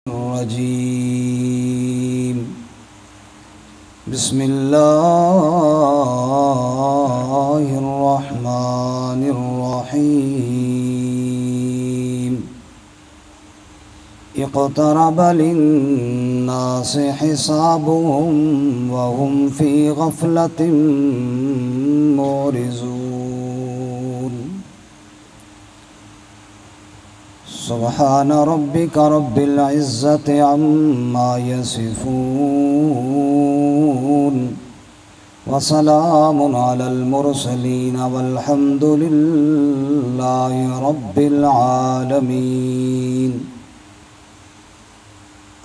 الرجيم بسم الله الرحمن الرحيم اقترب للناس حسابهم وهم في غفلة معرضون سبحان ربك رب العزة عما يصفون وسلام على المرسلين والحمد لله رب العالمین۔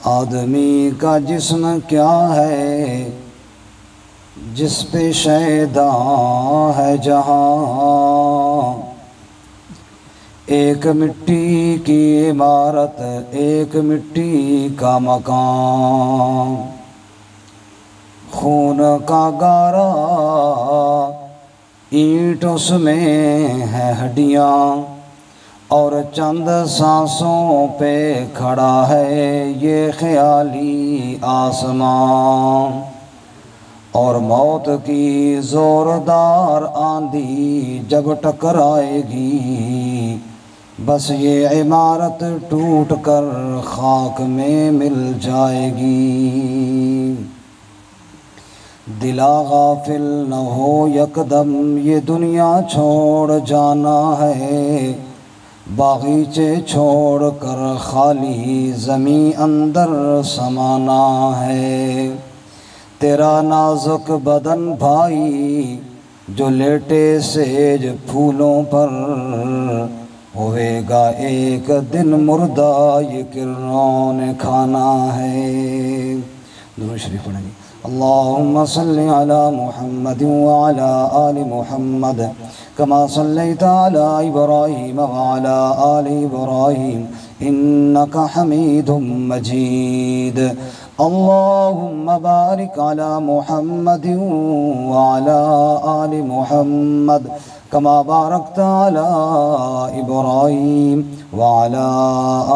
آدمی کا جسم کیا ہے جس پہ شیداں ہے جہاں، ایک مٹی کی عمارت ایک مٹی کا مکان، خون کا گارا اینٹ اس میں ہے ہڈیاں، اور چند سانسوں پہ کھڑا ہے یہ خیالی آسمان، اور موت کی زوردار آندھی جب ٹکرائے گی بس یہ عمارت ٹوٹ کر خاک میں مل جائے گی۔ دلا غافل نہ ہو یکدم یہ دنیا چھوڑ جانا ہے، باغیچے چھوڑ کر خالی زمیں اندر سمانا ہے۔ تیرا نازک بدن بھائی جو لیٹے سیج پھولوں پر، ہوئے گا ایک دن مردہ یہ کرنوں نے کھانا ہے۔ درود شریف پڑھیں گے۔ اللہم صلی علی محمد وعلی آل محمد کما صلیت علی ابراہیم وعلی آل ابراہیم انک حمید مجید۔ اللہم بارک علی محمد وعلی آل محمد کما بارکت علی ابراہیم وعلی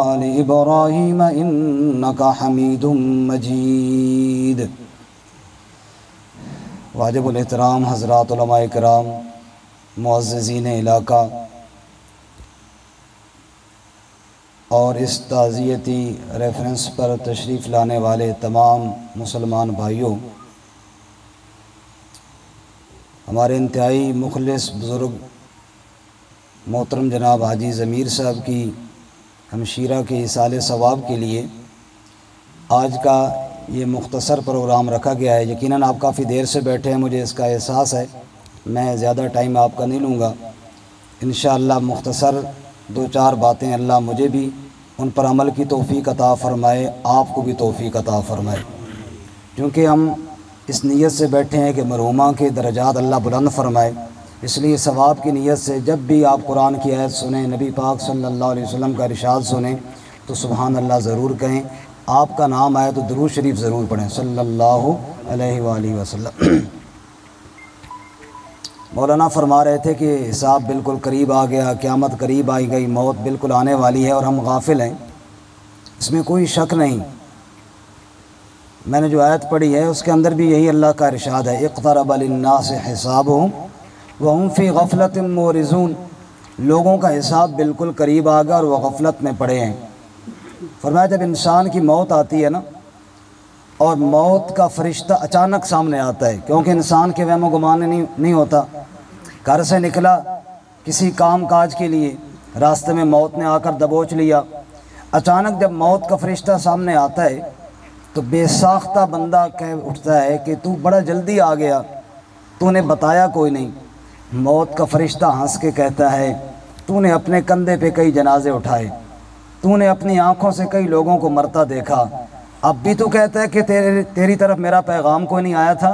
آل ابراہیم انک حمید مجید۔ واجب الاحترام حضرات علماء کرام، معززین علاقہ اور اس تعزیتی ریفرنس پر تشریف لانے والے تمام مسلمان بھائیوں، ہمارے انتہائی مخلص بزرگ محترم جناب حاجی ضمیر صاحب کی ہمشیرہ کے ایصال ثواب کے لیے آج کا یہ مختصر پروگرام رکھا گیا ہے۔ یقیناً آپ کافی دیر سے بیٹھے ہیں، مجھے اس کا احساس ہے، میں زیادہ ٹائم آپ کا نہیں لوں گا۔ انشاءاللہ مختصر دو چار باتیں اللہ مجھے بھی ان پر عمل کی توفیق عطا فرمائے، آپ کو بھی توفیق عطا فرمائے، کیونکہ ہم اس نیت سے بیٹھے ہیں کہ مرحومہ کے درجات اللہ بلند فرمائے۔ اس لیے ثواب کی نیت سے جب بھی آپ قرآن کی آیت سنیں، نبی پاک صلی اللہ علیہ وسلم کا ارشاد سنیں تو سبحان اللہ ضرور کہیں، آپ کا نام آئے تو درود شریف ضرور پڑھیں صلی اللہ علیہ وآلہ وسلم۔ مولانا فرما رہے تھے کہ حساب بالکل قریب آ گیا، قیامت قریب آئی گئی، موت بالکل آنے والی ہے اور ہم غافل ہیں، اس میں کوئی شک نہیں۔ میں نے جو آیت پڑھی ہے اس کے اندر بھی یہی اللہ کا ارشاد ہے، اقترب للناس حسابهم وهم فی غفلۃ معرضون، لوگوں کا حساب بالکل قریب آ گیا اور وہ غفلت میں پڑے ہیں۔ فرمایا جب انسان کی موت آتی ہے نا، اور موت کا فرشتہ اچانک سامنے آتا ہے، کیونکہ انسان کے وہم و گمان نہیں ہوتا، گھر سے نکلا کسی کام کاج کے لیے، راستے میں موت نے آ کر دبوچ لیا، اچانک جب موت کا فرشتہ سامنے آتا ہے تو بے ساختہ بندہ کہہ اٹھتا ہے کہ تو بڑا جلدی آ گیا، تو نے بتایا کوئی نہیں۔ موت کا فرشتہ ہنس کے کہتا ہے تو نے اپنے کندھے پہ کئی جنازے اٹھائے، تو نے اپنی آنکھوں سے کئی لوگوں کو مرتا دیکھا، اب بھی تو کہتا ہے کہ تیری طرف میرا پیغام کوئی نہیں آیا تھا۔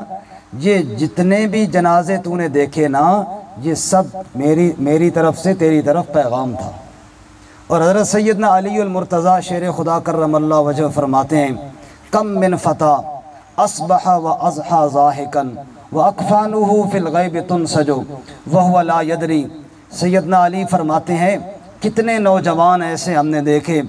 یہ جتنے بھی جنازے تو نے دیکھے نا، یہ سب میری طرف سے تیری طرف پیغام تھا۔ اور حضرت سیدنا علی المرتضیٰ شیر خدا کرم اللہ وجہ فرماتے ہیں، کم من فتح اصبح و اضحى ضاحکا واکفانہ فی الغیب تنسج وہو لا یدری۔ سیدنا علی فرماتے ہیں کتنے نوجوان ایسے ہم نے دیکھے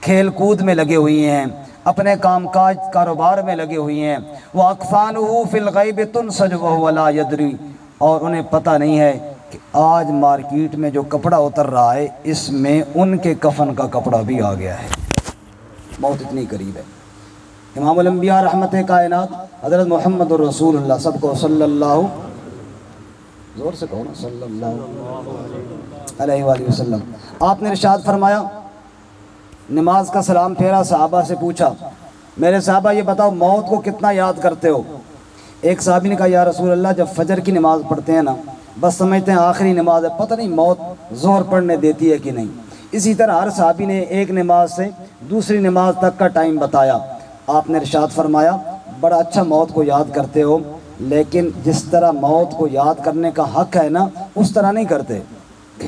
کھیل کود میں لگے ہوئی ہیں، اپنے کام کاج کاروبار میں لگے ہوئی ہیں۔ وَأَكْفَانُهُ فِي الْغَيْبِ تُنْسَجُ وَهُوَ لَا يَدْرِي، اور انہیں پتہ نہیں ہے کہ آج مارکیٹ میں جو کپڑا اتر رہا ہے اس میں ان کے کفن کا کپڑا بھی آ گیا ہے۔ موت اتنی قریب ہے۔ امام الانبیاء رحمت کائنات حضرت محمد الرسول اللہ، سب کو صلی اللہ، زور سے کہو نا، صلی اللہ علیہ وآلہ وسلم، آپ نے ارشاد فرمایا، نماز کا سلام پھیرا، صحابہ سے پوچھا، میرے صحابہ یہ بتاؤ موت کو کتنا یاد کرتے ہو؟ ایک صحابی نے کہا یا رسول اللہ جب فجر کی نماز پڑھتے ہیں نا بس سمجھتے ہیں آخری نماز ہے، پتہ نہیں موت ظہر پڑھنے دیتی ہے کہ نہیں۔ اسی طرح ہر صحابی نے ایک نماز سے دوسری نماز تک کا ٹائم بتایا۔ آپ نے ارشاد فرمایا بڑا اچھا موت کو یاد کرتے ہو، لیکن جس طرح موت کو یاد کرنے کا حق ہے نا اس طرح نہیں کرتے۔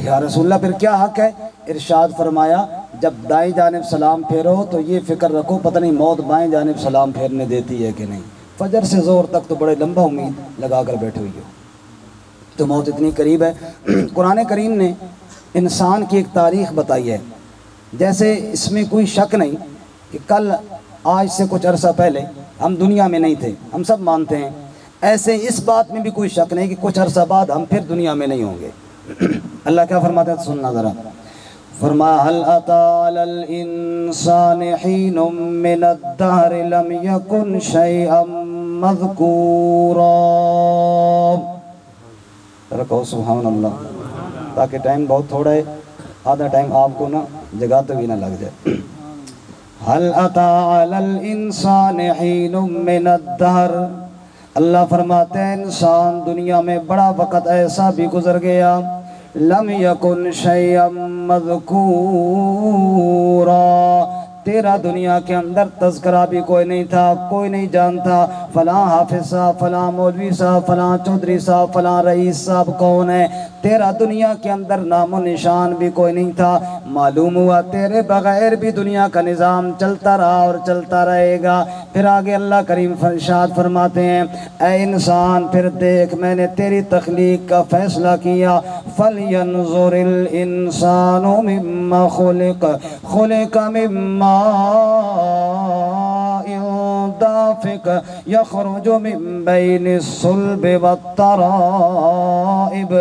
یا رسول اللہ پھر کیا حق ہے؟ ارشاد فرمایا جب دائیں جانب سلام پھیرو تو یہ فکر رکھو پتہ نہیں موت بائیں جانب سلام پھیرنے دیتی ہے کہ نہیں۔ فجر سے زور تک تو بڑے لمبا امید لگا کر بیٹھے ہوئی ہو، تو موت اتنی قریب ہے۔ قرآن کریم نے انسان کی ایک تاریخ بتائی ہے، جیسے اس میں کوئی شک نہیں کہ کل آج سے کچھ عرصہ پہلے ہم دنیا میں نہیں تھے، ہم سب مانتے ہیں، ایسے اس بات میں بھی کوئی شک نہیں کہ کچھ عرصہ بعد ہم پھر دنیا میں نہیں ہوں گے۔ اللہ کیا فرماتا ہے سننا ذرا، فرمایا هل اتى على الانسان حين من الدهر لم يكن شيئا مذكورا، ذرا کہو سبحان اللہ، تاکہ ٹائم بہت تھوڑا ہے، آدھا ٹائم آپ کو نا جگاتے بھی نہ لگ جائے۔ هل اتى على الانسان حين من الدهر، اللہ فرماتے ہیں انسان دنیا میں بڑا وقت ایسا بھی گزر گیا، لم یکن شیئا مذکورا، تیرا دنیا کے اندر تذکرہ بھی کوئی نہیں تھا، کوئی نہیں جانتا فلاں حافظ صاحب، فلاں مولوی صاحب، فلاں چودھری صاحب، فلاں رئیس صاحب کون ہے، تیرا دنیا کے اندر نام و نشان بھی کوئی نہیں تھا۔ معلوم ہوا تیرے بغیر بھی دنیا کا نظام چلتا رہا اور چلتا رہے گا۔ پھر آگے اللہ کریم ارشاد فرماتے ہیں اے انسان پھر دیکھ میں نے تیری تخلیق کا فیصلہ کیا، فَلْيَنْظُرِ الْإِنسَانُ مِمَّا خُلِقَ، خُلِقَ مِمَّا دافق یخرج من بین الصلب والترائب۔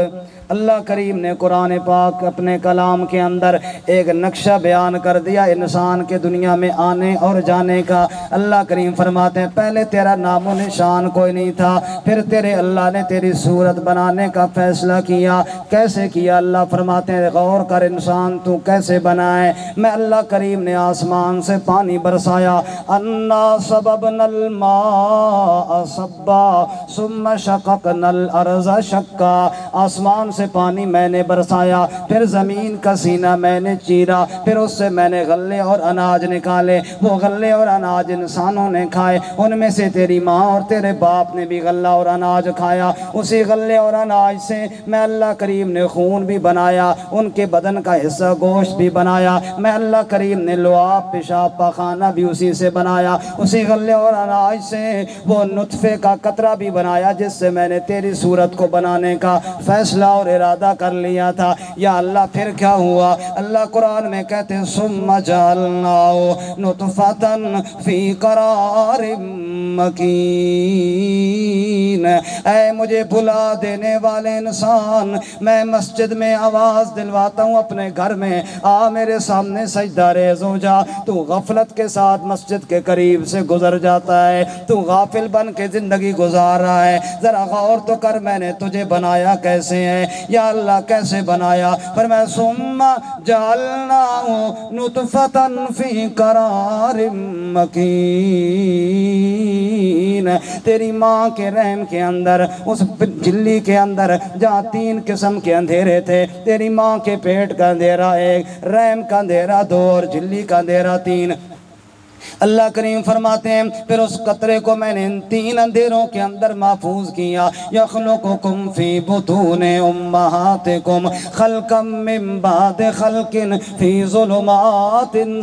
اللہ کریم نے قرآن پاک اپنے کلام کے اندر ایک نقشہ بیان کر دیا انسان کے دنیا میں آنے اور جانے کا۔ اللہ کریم فرماتے ہیں پہلے تیرا نام و نشان کوئی نہیں تھا، پھر تیرے اللہ نے تیری صورت بنانے کا فیصلہ کیا۔ کیسے کیا؟ اللہ فرماتے ہیں غور کر انسان تو کیسے بنا ہے۔ میں اللہ کریم نے آسمان سے پانی برسایا، انا صببنا الماء صبا ثم شققنا الارض شقا، آسمان سے پانی میں نے برسایا، پھر زمین کا سینہ میں نے چیرا، پھر اس سے میں نے غلے اور اناج نکالے، وہ غلے اور اناج انسانوں نے کھائے، ان میں سے تیری ماں اور تیرے باپ نے بھی غلہ اور اناج کھایا۔ اسی غلے اور اناج سے میں اللہ کریم نے خون بھی بنایا، ان کے بدن کا حصہ گوشت بھی بنایا، میں اللہ کریم نے لعاب پیشاب پاخانہ بھی اسی سے بنایا، اسی غلے اور اناج سے وہ نطفے کا قطرہ بھی بنایا جس سے میں نے تیری صورت کو بنانے کا فیصلہ اور ارادہ کر لیا تھا۔ یا اللہ پھر کیا ہوا؟ اللہ قرآن میں کہتے ہیں ثم جعلناه نطفة فی قرار مکین، اے مجھے بھلا دینے والے انسان، میں مسجد میں آواز دلواتا ہوں اپنے گھر میں، آ میرے سامنے سجدہ ریز ہو جا، تو غفلت کے ساتھ مسجد کے قریب سے گزر جاتا ہے، تو غافل بن کے زندگی گزار رہا ہے، ذرا غور تو کر میں نے تجھے بنایا کیسے ہے؟ یا اللہ کیسے بنایا؟ فرمایا ثم جعلناه نطفة فی قرار مکین، تیری ماں کے رحم کے اندر، اس جھلی کے اندر جہاں 3 قسم کے اندھیرے تھے، تیری ماں کے پیٹ کا اندھیرا 1، رحم کا اندھیرا 2 اور جھلی کا اندھیرا 3۔ اللہ کریم فرماتے ہیں پھر اس قطرے کو میں نے ان 3 اندھیروں کے اندر محفوظ کیا، یخلقکم فی بطون امہاتکم خلقا من بعد خلق فی ظلمات 3،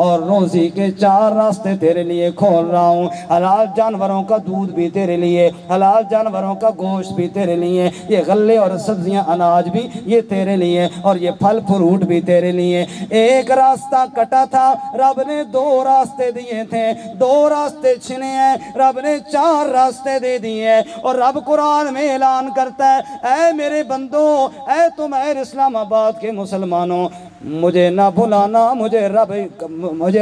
اور روزی کے 4 راستے تیرے لیے کھول رہا ہوں۔ حلال جانوروں کا دودھ بھی تیرے لیے، حلال جانوروں کا گوشت بھی تیرے لیے، یہ غلے اور سبزیاں اناج بھی یہ تیرے لیے، اور یہ پھل فروٹ بھی تیرے لیے۔ ایک راستہ کٹا تھا، رب نے 2 راستے دیے تھے، 2 راستے چھنے ہیں، رب نے 4 راستے دے دیے۔ اور رب قرآن میں اعلان کرتا ہے، اے میرے بندو، اے تم اے اسلام آباد کے مسلمانوں، مجھے نہ بھلانا، مجھے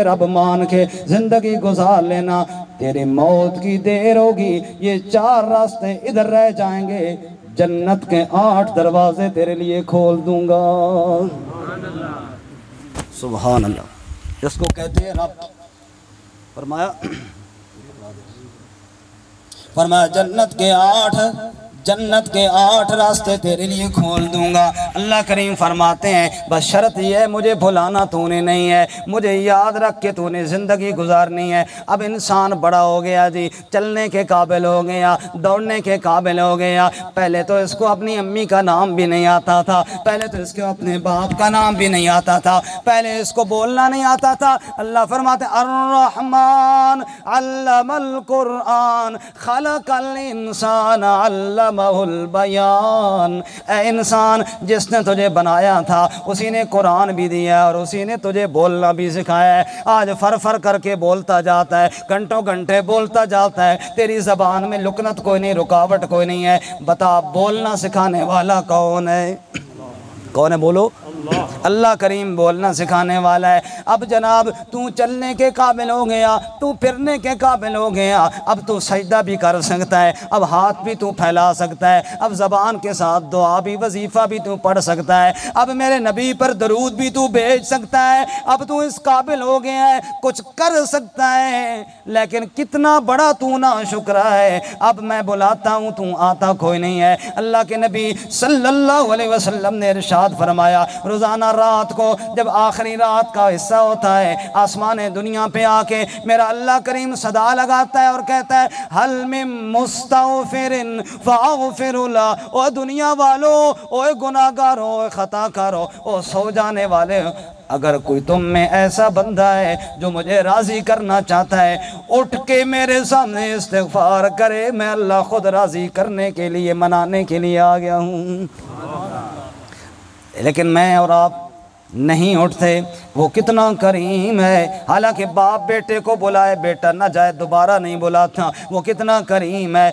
رب مان کے زندگی گزار لینا، تیری موت کی دیر ہوگی، یہ 4 راستے ادھر رہ جائیں گے، جنت کے 8 دروازے تیرے لیے کھول دوں گا۔ سبحان اللہ، اس کو کہتے ہیں رب۔ فرمایا جنت کے 8 راستے تیرے لیے کھول دوں گا۔ اللہ کریم فرماتے ہیں بس شرط یہ ہے مجھے بھلانا تو نے نہیں ہے، مجھے یاد رکھ کے تو نے زندگی گزارنی ہے۔ اب انسان بڑا ہو گیا جی، چلنے کے قابل ہو گیا، دوڑنے کے قابل ہو گیا، پہلے تو اس کو اپنی امی کا نام بھی نہیں آتا تھا، پہلے تو اس کو اپنے باپ کا نام بھی نہیں آتا تھا، پہلے اس کو بولنا نہیں آتا تھا۔ اللہ فرماتے ہیں الرحمن علم القرآن خلق الانسان علمہ البیان۔ اے انسان، جس نے تجھے بنایا تھا اسی نے قرآن بھی دیا اور اسی نے تجھے بولنا بھی سکھایا ہے۔ آج فر کر کے بولتا جاتا ہے، گھنٹوں گھنٹے بولتا جاتا ہے، تیری زبان میں لکنت کوئی نہیں، رکاوٹ کوئی نہیں ہے۔ بتا بولنا سکھانے والا کون ہے؟ کون ہے بولو؟ اللہ کریم بولنا سکھانے والا ہے۔ اب جناب تو چلنے کے قابل ہو گیا، تو پھرنے کے قابل ہو گیا، اب تو سجدہ بھی کر سکتا ہے، اب ہاتھ بھی تو پھیلا سکتا ہے، اب زبان کے ساتھ دعا بھی وظیفہ بھی تو پڑھ سکتا ہے، اب میرے نبی پر درود بھی تو بھیج سکتا ہے، اب تو اس قابل ہو گیا ہے، کچھ کر سکتا ہے۔ لیکن کتنا بڑا تو نا شکر ہے، اب میں بلاتا ہوں تو آتا کوئی نہیں ہے۔ اللہ کے نبی صلی اللہ علیہ وسلم نے ارشاد فرمایا، روزانہ رات کو جب آخری رات کا حصہ ہوتا ہے، آسمان دنیا پہ آ کے میرا اللہ کریم صدا لگاتا ہے اور کہتا ہے حل من مستغفر فاغفر لہ۔ او دنیا والو، او گناہگارو، او خطا کارو، او سو جانے والے، اگر کوئی تم میں ایسا بندہ ہے جو مجھے راضی کرنا چاہتا ہے، اٹھ کے میرے سامنے استغفار کرے، میں اللہ خود راضی کرنے کے لیے، منانے کے لیے آ گیا ہوں۔ لیکن میں اور آپ نہیں اٹھتے۔ وہ کتنا کریم ہے، حالانکہ باپ بیٹے کو بلائے بیٹا نہ جائے دوبارہ نہیں بلاتا، وہ کتنا کریم ہے۔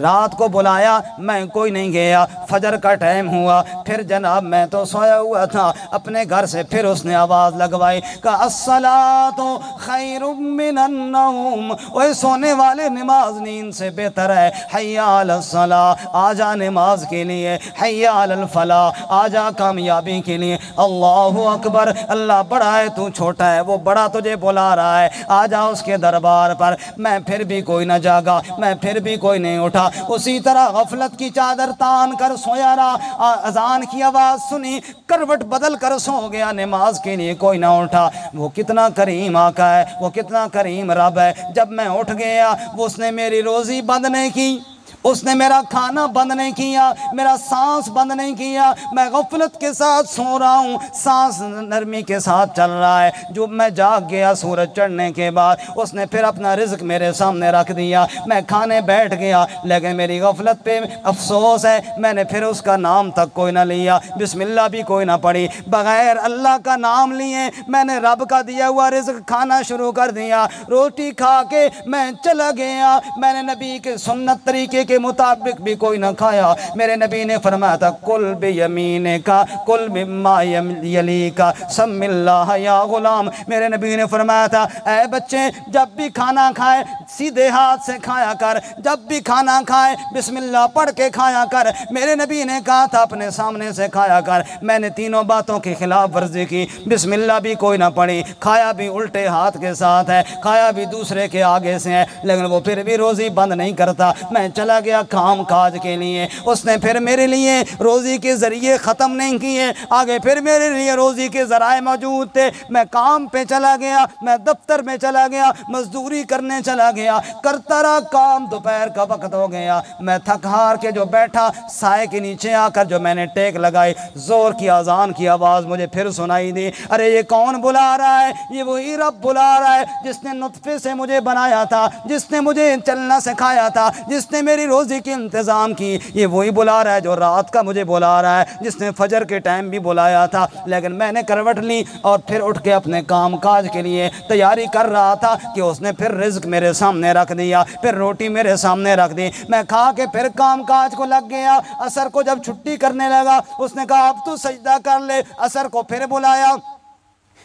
رات کو بلایا، میں کوئی نہیں گیا، فجر کا ٹائم ہوا، پھر جناب میں تو سویا ہوا تھا، اپنے گھر سے پھر اس نے آواز لگوائی، کہا الصلاۃ خیر من النوم، اوے سونے والے نماز نیند سے بہتر ہے، حی علی الصلاۃ، آجا نماز کے لیے، حی علی الفلاح، آجا کامیابی کے لیے۔ اللہ اکبر، اللہ بڑا ہے تو چھوٹا ہے، وہ بڑا تجھے بلا رہا ہے، آجا اس کے دربار پر۔ میں پھر بھی کوئی نہ جاگا، میں پھر بھی کوئی نہیں اٹھا، اسی طرح غفلت کی چادر تان کر سویا رہا، اذان کی آواز سنی، کروٹ بدل کر سو گیا، نماز کے لیے کوئی نہ اٹھا۔ وہ کتنا کریم آقا ہے، وہ کتنا کریم رب ہے، جب میں اٹھ گیا وہ اس نے میری روزی بند نہیں کی، اس نے میرا کھانا بند نہیں کیا، میرا سانس بند نہیں کیا، میں غفلت کے ساتھ سو رہا ہوں، سانس نرمی کے ساتھ چل رہا ہے۔ جو میں جاگ گیا سورج چڑھنے کے بعد، اس نے پھر اپنا رزق میرے سامنے رکھ دیا، میں کھانے بیٹھ گیا، لیکن میری غفلت پہ افسوس ہے، میں نے پھر اس کا نام تک کوئی نہ لیا، بسم اللہ بھی کوئی نہ پڑھی، بغیر اللہ کا نام لیے میں نے رب کا دیا ہوا رزق کھانا شروع کر دیا۔ روٹی کھا کے میں چلا گیا، میں نے نبی کے سنت طریقے کے مطابق بھی کوئی نہ کھایا۔ میرے نبی نے فرمایا تھا کل بیمینک کل مما یلیک سم اللہ یا غلام۔ میرے نبی نے فرمایا تھا اے بچے جب بھی کھانا کھائے سیدھے ہاتھ سے کھایا کر، جب بھی کھانا کھائے بسم اللہ پڑھ کے کھایا کر۔ میرے نبی نے کہا تھا اپنے سامنے سے کھایا کر، میں نے تینوں باتوں کی خلاف ورزی کی، بسم اللہ بھی کوئی نہ پڑھی، کھایا بھی الٹے ہاتھ کے ساتھ ہے، کھایا بھی دوسرے کے آگے سے ہے، لیکن وہ پھر بھی روزی بند نہیں کرتا۔ میں چلا گیا کام کاج کے لیے، اس نے پھر میرے لیے روزی کے ذریعے ختم نہیں کیے، آگے پھر میرے لیے روزی کے ذرائع موجود تھے۔ میں کام پہ چلا گیا، میں دفتر میں چلا گیا، مزدوری کرنے چلا گیا، کرتا رہا کام، دوپہر کا وقت ہو گیا، میں تھک ہار کے جو بیٹھا سائے کے نیچے آ کر جو میں نے ٹیک لگائی، زور کی اذان کی آواز مجھے پھر سنائی دی۔ ارے یہ کون بلا رہا ہے؟ یہ وہی رب بلا رہا ہے جس نے نطفے سے مجھے بنایا تھا، جس نے مجھے چلنا سکھایا تھا، جس نے میری روزی کی انتظام کی۔ یہ وہی بلا رہا ہے جو رات کا مجھے بلا رہا ہے، جس نے فجر کے ٹائم بھی بلایا تھا، لیکن میں نے کروٹ لی اور پھر اٹھ کے اپنے کام کاج کے لیے تیاری کر رہا تھا کہ اس نے پھر رزق میرے سامنے رکھ دیا، پھر روٹی میرے سامنے رکھ دی، میں کھا کے پھر کام کاج کو لگ گیا۔ عصر کو جب چھٹی کرنے لگا اس نے کہا اب تو سجدہ کر لے، عصر کو پھر بلایا،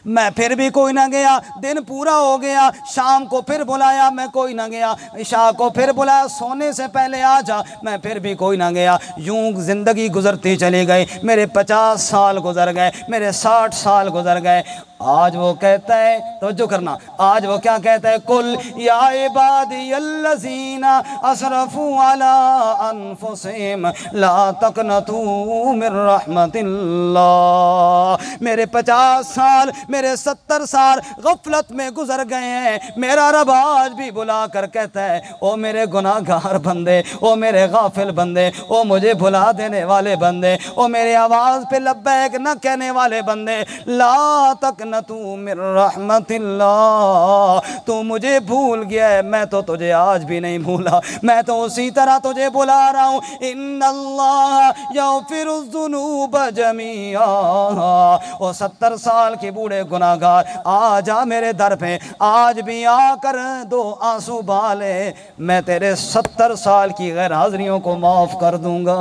میں پھر بھی کوئی نہ گیا، دن پورا ہو گیا، شام کو پھر بلایا، میں کوئی نہ گیا، عشاء کو پھر بلایا سونے سے پہلے آ جا، میں پھر بھی کوئی نہ گیا۔ یوں زندگی گزرتی چلی گئی، میرے 50 سال گزر گئے، میرے 60 سال گزر گئے۔ آج وہ کہتا ہے، توجہ کرنا، آج وہ کیا کہتا ہے؟ قل یا عبادی الذین اسرفوا علی انفسہم لا تقنطوا من رحمت اللہ۔ میرے 50 سال، میرے 70 سال غفلت میں گزر گئے ہیں، میرا رب آج بھی بلا کر کہتا ہے او میرے گناہ گار بندے، او میرے غافل بندے، او مجھے بھلا دینے والے بندے، او میرے آواز پہ لبیک نہ کہنے والے بندے، لا تقنطوا من رحمت اللہ۔ تو مجھے بھول گیا ہے، میں تو تجھے آج بھی نہیں بھولا، میں تو اسی طرح تجھے بلا رہا ہوں۔ ان اللہ یغفر الذنوب جمیعا۔ او 70 سال کے بوڑھے گناہگار آ جا میرے در پہ، آج بھی آ کر 2 آنسو بہا لے، میں تیرے 70 سال کی غیر حاضریوں کو معاف کر دوں گا۔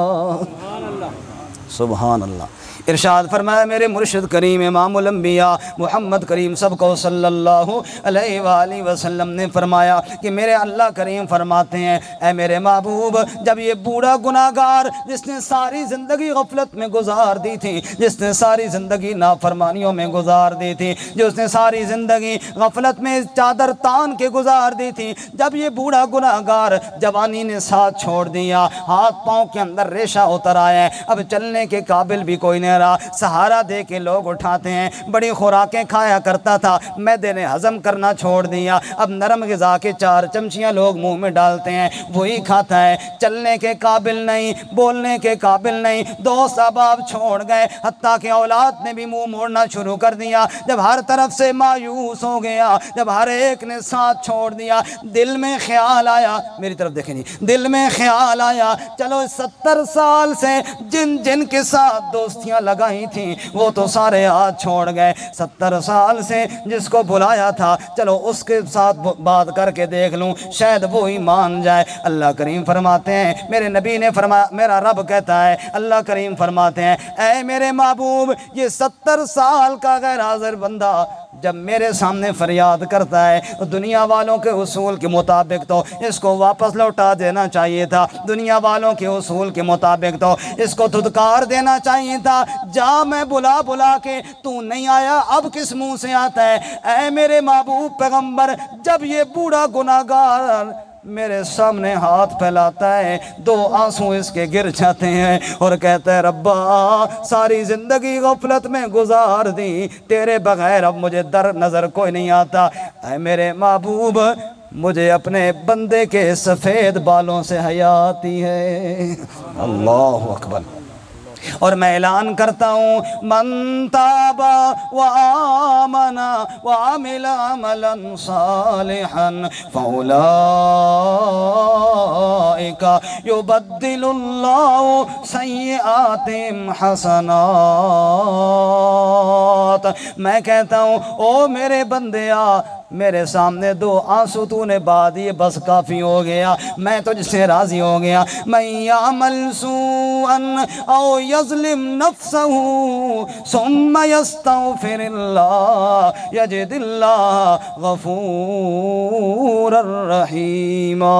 سبحان اللہ۔ ارشاد فرمایا میرے مرشد کریم امام الانبیاء محمد کریم سب کو صلی اللہ علیہ وآلہ وسلم نے فرمایا کہ میرے اللہ کریم فرماتے ہیں اے میرے محبوب، جب یہ بوڑھا گناہگار جس نے ساری زندگی غفلت میں گزار دی تھی، جس نے ساری زندگی نافرمانیوں میں گزار دی تھی، جس نے ساری زندگی غفلت میں چادر تان کے گزار دی تھی، جب یہ بوڑھا گناہگار جوانی نے ساتھ چھوڑ دیا، ہاتھ پاؤں کے اندر ریشہ اتر آیا ہے، اب چلنے کے قابل بھی کوئی نہیں رہا، سہارا دے کے لوگ اٹھاتے ہیں، بڑی خوراکیں کھایا کرتا تھا، معدے نے ہضم کرنا چھوڑ دیا، اب نرم غذا کے 4 چمچیاں لوگ منہ میں ڈالتے ہیں وہی کھاتا ہے، چلنے کے قابل نہیں، بولنے کے قابل نہیں، دوست احباب چھوڑ گئے، حتیٰ کہ اولاد نے بھی منہ موڑنا شروع کر دیا، جب ہر طرف سے مایوس ہو گیا، جب ہر ایک نے ساتھ چھوڑ دیا، دل میں خیال آیا، میری طرف دیکھیں جی، دل میں خیال آیا چلو 70 سال سے جن کے ساتھ دوستیاں لگائی تھیں وہ تو سارے ہاتھ چھوڑ گئے، 70 سال سے جس کو بلایا تھا چلو اس کے ساتھ بات کر کے دیکھ لوں شاید وہی مان جائے۔ اللہ کریم فرماتے ہیں، میرے نبی نے فرمایا، میرا رب کہتا ہے، اللہ کریم فرماتے ہیں اے میرے محبوب، یہ 70 سال کا غیر حاضر بندہ جب میرے سامنے فریاد کرتا ہے، دنیا والوں کے اصول کے مطابق تو اس کو واپس لوٹا دینا چاہیے تھا، دنیا والوں کے اصول کے مطابق تو اس کو دھتکار دینا چاہیے تھا، جا میں بلا بلا کے تو نہیں آیا، اب کس منہ سے آتا ہے؟ اے میرے محبوب پیغمبر، جب یہ بوڑھا گناہگار میرے سامنے ہاتھ پھیلاتا ہے، 2 آنسو اس کے گر جاتے ہیں اور کہتا ہے ربا ساری زندگی غفلت میں گزار دی، تیرے بغیر اب مجھے در نظر کوئی نہیں آتا، اے میرے محبوب مجھے اپنے بندے کے سفید بالوں سے حیا آتی ہے۔ اللہ اکبر۔ اور میں اعلان کرتا ہوں من تاب وآمن وعمل عملا صالحا فأولئک یبدل اللہ سیئاتہم حسنات۔ میں کہتا ہوں او میرے بندیا، میرے سامنے 2 آنسو تو نے بہا دیے، بس کافی ہو گیا، میں تجھ سے راضی ہو گیا۔ من یعمل سوءا او یظلم نفسه ثم یستغفر اللہ یجد اللہ غفورا رحیما۔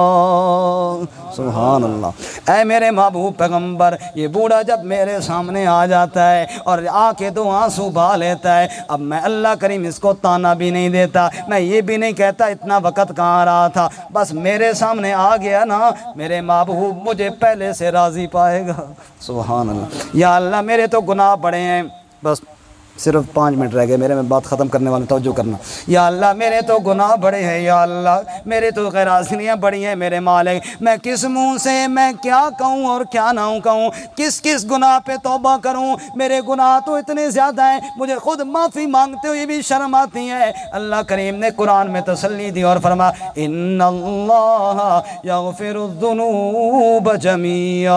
سبحان اللہ۔ اے میرے محبوب پیغمبر، یہ بوڑھا جب میرے سامنے آ جاتا ہے اور آ کے دو آنسو بہا لیتا ہے، اب میں اللہ کریم اس کو تانا بھی نہیں دیتا، میں یہ بھی نہیں کہتا اتنا وقت کہاں رہا تھا، بس میرے سامنے آ گیا نا، میرے محبوب مجھے پہلے سے راضی پائے گا۔ سبحان اللہ۔ یا اللہ میرے تو گناہ بڑے ہیں، بس صرف 5 منٹ رہ گئے میرے، میں بات ختم کرنے والا، توجہ کرنا۔ یا اللہ میرے تو گناہ بڑے ہیں، یا اللہ میرے تو غیر حاضریاں بڑی ہیں میرے مالک، میں کس منہ سے میں کیا کہوں اور کیا نہ کہوں، کس کس گناہ پہ توبہ کروں، میرے گناہ تو اتنے زیادہ ہیں، مجھے خود معافی مانگتے ہوئے بھی شرم آتی ہے۔ اللہ کریم نے قرآن میں تسلی دی اور فرمایا ان اللہ یغفر الذنوب جمیعا،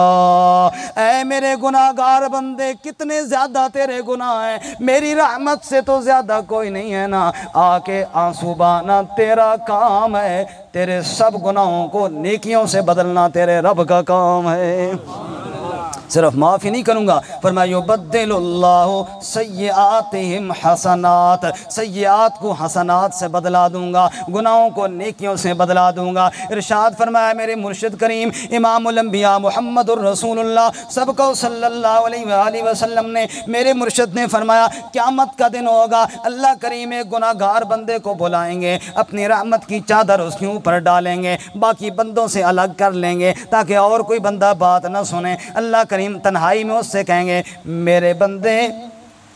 اے میرے گناہ گار بندے کتنے زیادہ تیرے گناہ ہیں، میری رحمت سے تو زیادہ کوئی نہیں ہے نا، آ کے آنسو بہانا تیرا کام ہے، تیرے سب گناہوں کو نیکیوں سے بدلنا تیرے رب کا کام ہے۔ صرف معافی نہیں کروں گا، فرمایا یبدل اللہ سیئاتہم حسنات، سیئات کو حسنات سے بدلا دوں گا، گناہوں کو نیکیوں سے بدلا دوں گا۔ ارشاد فرمایا میرے مرشد کریم امام الانبیاء محمد الرسول اللہ سب کو صلی اللہ علیہ وآلہ وسلم نے، میرے مرشد نے فرمایا قیامت کا دن ہوگا، اللہ کریم ایک گناہ گار بندے کو بلائیں گے، اپنی رحمت کی چادر اس کے اوپر ڈالیں گے، باقی بندوں سے الگ کر لیں گے تاکہ اور کوئی بندہ بات نہ سنے۔ اللہ کریم تنہائی میں اس سے کہیں گے میرے بندے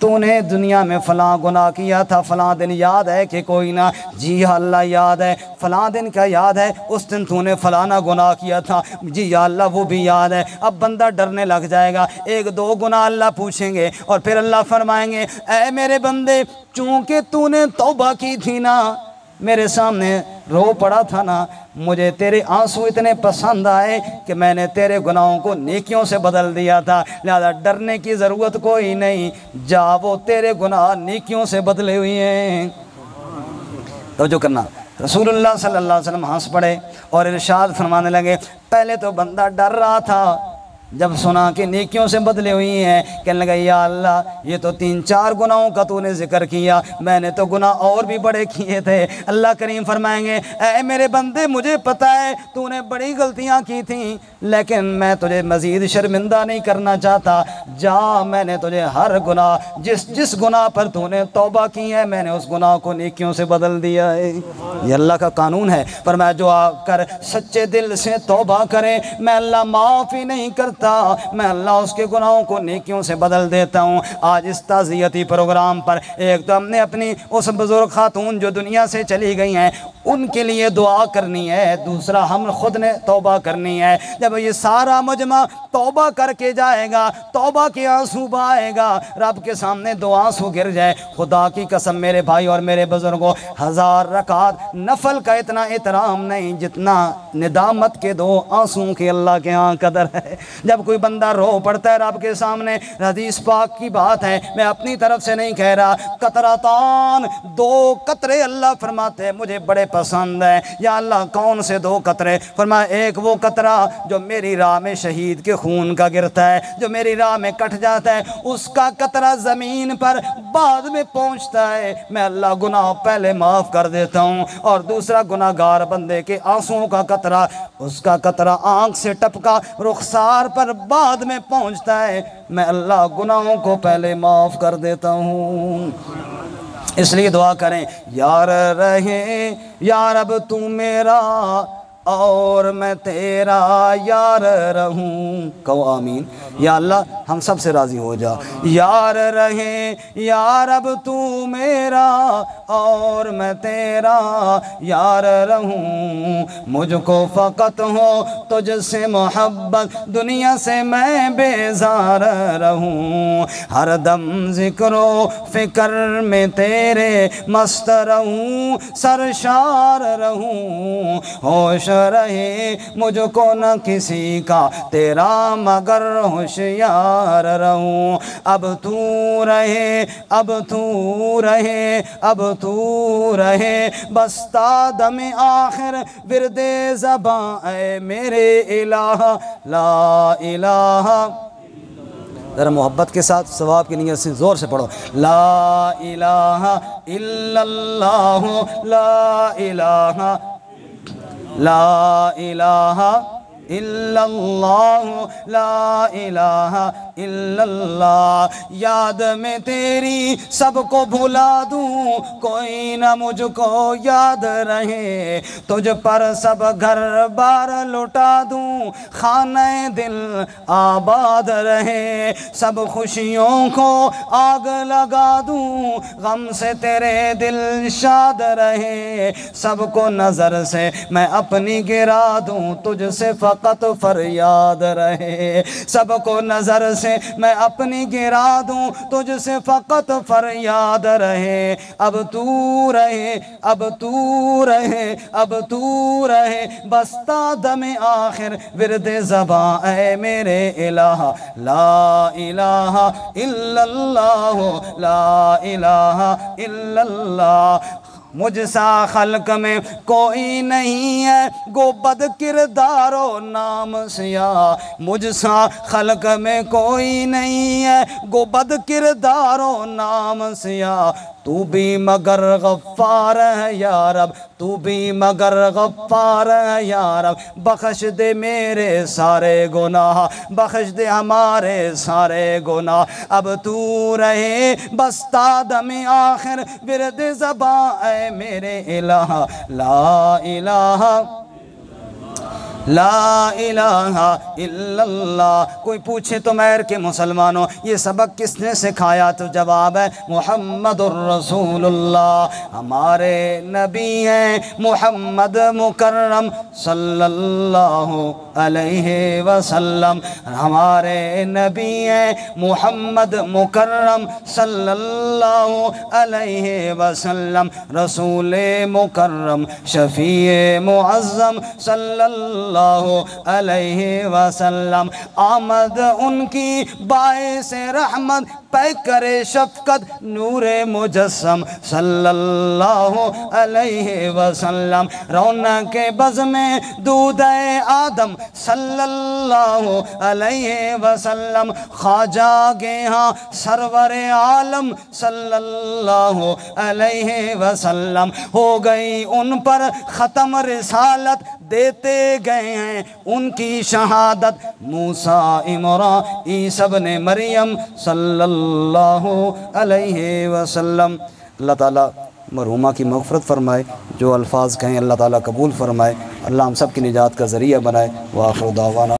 تو نے دنیا میں فلاں گناہ کیا تھا، فلاں دن یاد ہے کہ کوئی نہ؟ جی اللہ یاد ہے۔ فلاں دن کا یاد ہے؟ اس دن تو نے فلانا گناہ کیا تھا، جی یا اللہ وہ بھی یاد ہے۔ اب بندہ ڈرنے لگ جائے گا، 1-2 گناہ اللہ پوچھیں گے اور پھر اللہ فرمائیں گے اے میرے بندے چونکہ تو نے توبہ کی تھی نا، میرے سامنے رو پڑا تھا نا، مجھے تیرے آنسو اتنے پسند آئے کہ میں نے تیرے گناہوں کو نیکیوں سے بدل دیا تھا، لہذا ڈرنے کی ضرورت کوئی نہیں، جا وہ تیرے گناہ نیکیوں سے بدلے ہوئے ہیں۔ توجہ کرنا، رسول اللہ صلی اللہ علیہ وسلم ہنس پڑے اور ارشاد فرمانے لگے پہلے تو بندہ ڈر رہا تھا، جب سنا کہ نیکیوں سے بدلے ہوئی ہیں کہنے لگا یا اللہ یہ تو 3-4 گناہوں کا تو نے ذکر کیا، میں نے تو گناہ اور بھی بڑے کیے تھے۔ اللہ کریم فرمائیں گے اے میرے بندے مجھے پتہ ہے تو نے بڑی غلطیاں کی تھیں، لیکن میں تجھے مزید شرمندہ نہیں کرنا چاہتا، جا میں نے تجھے ہر گناہ جس گناہ پر تو نے توبہ کی ہے میں نے اس گناہ کو نیکیوں سے بدل دیا ہے۔ یہ اللہ کا قانون ہے، فرمایا جو آ کر سچے دل سے توبہ کرے میں اللہ معافی نہیں کرتا، میں اللہ اس کے گناہوں کو نیکیوں سے بدل دیتا ہوں۔ آج اس تعزیتی پروگرام پر ایک تو ہم نے اپنی اس بزرگ خاتون جو دنیا سے چلی گئی ہیں ان کے لیے دعا کرنی ہے، دوسرا ہم خود نے توبہ کرنی ہے۔ جب یہ سارا مجمع توبہ کر کے جائے گا، توبہ کے آنسو بہائے گا، رب کے سامنے 2 آنسو گر جائے، خدا کی قسم میرے بھائی اور میرے بزرگوں 1000 رکعت نفل کا اتنا احترام نہیں جتنا ندامت کے 2 آنسوں کے اللہ کے ہاں قدر ہے۔ جب کوئی بندہ رو پڑتا ہے رب کے سامنے، حدیث پاک کی بات ہے، میں اپنی طرف سے نہیں کہہ رہا، قطرتان 2 قطرے اللہ فرماتے ہیں مجھے بڑے پسند ہیں۔ یا اللہ کون سے 2 قطرے؟ فرمایا ایک وہ قطرہ جو میری راہ میں شہید کے خون کا گرتا ہے، جو میری راہ میں کٹ جاتا ہے، اس کا قطرہ زمین پر بعد میں پہنچتا ہے، میں اللہ گناہ پہلے معاف کر دیتا ہوں، اور دوسرا گناہ گار بندے کے آنسوؤں کا قطرہ، اس کا قطرہ آنکھ سے ٹپکا رخسار پر بعد میں پہنچتا ہے، میں اللہ گناہوں کو پہلے معاف کر دیتا ہوں۔ اس لیے دعا کریں یار رہے یا رب تو میرا اور میں تیرا یار رہوں، کہو آمین۔ یا اللہ ہم سب سے راضی ہو جا، یار رہے یا رب تو میرا اور میں تیرا یار رہوں، مجھ کو فقط ہو تجھ سے محبت دنیا سے میں بیزار رہوں، ہر دم ذکر و فکر میں تیرے مست رہوں، سرشار رہوں، ہوش رہے مجھ کو نہ کسی کا تیرا مگر ہوشیار رہوں، اب تو رہے اب تو رہے اب تو رہے بس تا دم آخر ورد زباں اے میرے الہ لا الہ، ذرا محبت کے ساتھ ثواب کی نیت سے زور سے پڑھو، لا الہ الا اللہ لا الہ لا الہ الا اللہ لا الہ الا اللہ۔ یاد میں تیری سب کو بھلا دوں، کوئی نہ مجھ کو یاد رہے، تجھ پر سب گھر بار لٹا دوں، خانہ دل آباد رہے، سب خوشیوں کو آگ لگا دوں، غم سے تیرے دل شاد رہے، سب کو نظر سے میں اپنی گرا دوں، تجھ سے فقط فریاد رہے، سب کو نظر سے میں اپنی گرا دوں، تجھ سے فقط فریاد رہے، اب تو رہے، اب تو رہے، اب تو رہے، بس تا دم آخر ورد زباں اے میرے الہ، لا الہ الا اللہ، لا الہ الا اللہ۔ مجھ سا خلق میں کوئی نہیں ہے گو بد کردار و نام سیاہ، مجھ سا خلق میں کوئی نہیں ہے گو بد کردار و نام سیاہ، تو بھی مگر غفار ہے یا رب، تو بھی مگر غفار ہے یا رب، بخش دے میرے سارے گناہ، بخش دے ہمارے سارے گناہ، اب تو رہے بس تا دم آخر ورد زباں اے میرے الہ، لا الہ لا الہ الا اللہ۔ کوئی پوچھے تو مہر کے مسلمانوں یہ سبق کس نے سکھایا؟ تو جواب ہے محمد الرسول اللہ، ہمارے نبی ہیں محمد مکرم صلی اللہ علیہ وسلم، ہمارے نبی ہیں محمد مکرم صلی اللہ علیہ وسلم، رسول مکرم شفیع معظم صلی اللہ علیہ وسلم، آمد ان کی باعث رحمت پیکر شفقت نور مجسم صلی اللہ علیہ وسلم، رونق بز میں دودھ آدم صلی اللہ علیہ وسلم، خواجہ گہاں سرور عالم صلی اللہ علیہ وسلم، ہو گئی ان پر ختم رسالت، دیتے گئے ہیں ان کی شہادت، موسیٰ عمران عیسیٰ ابن مریم صلی اللہ علیہ وسلم۔ اللہ تعالیٰ مرحومہ کی مغفرت فرمائے، جو الفاظ کہیں اللہ تعالیٰ قبول فرمائے، اللہ ہم سب کی نجات کا ذریعہ بنائے۔ وآخر دعوانا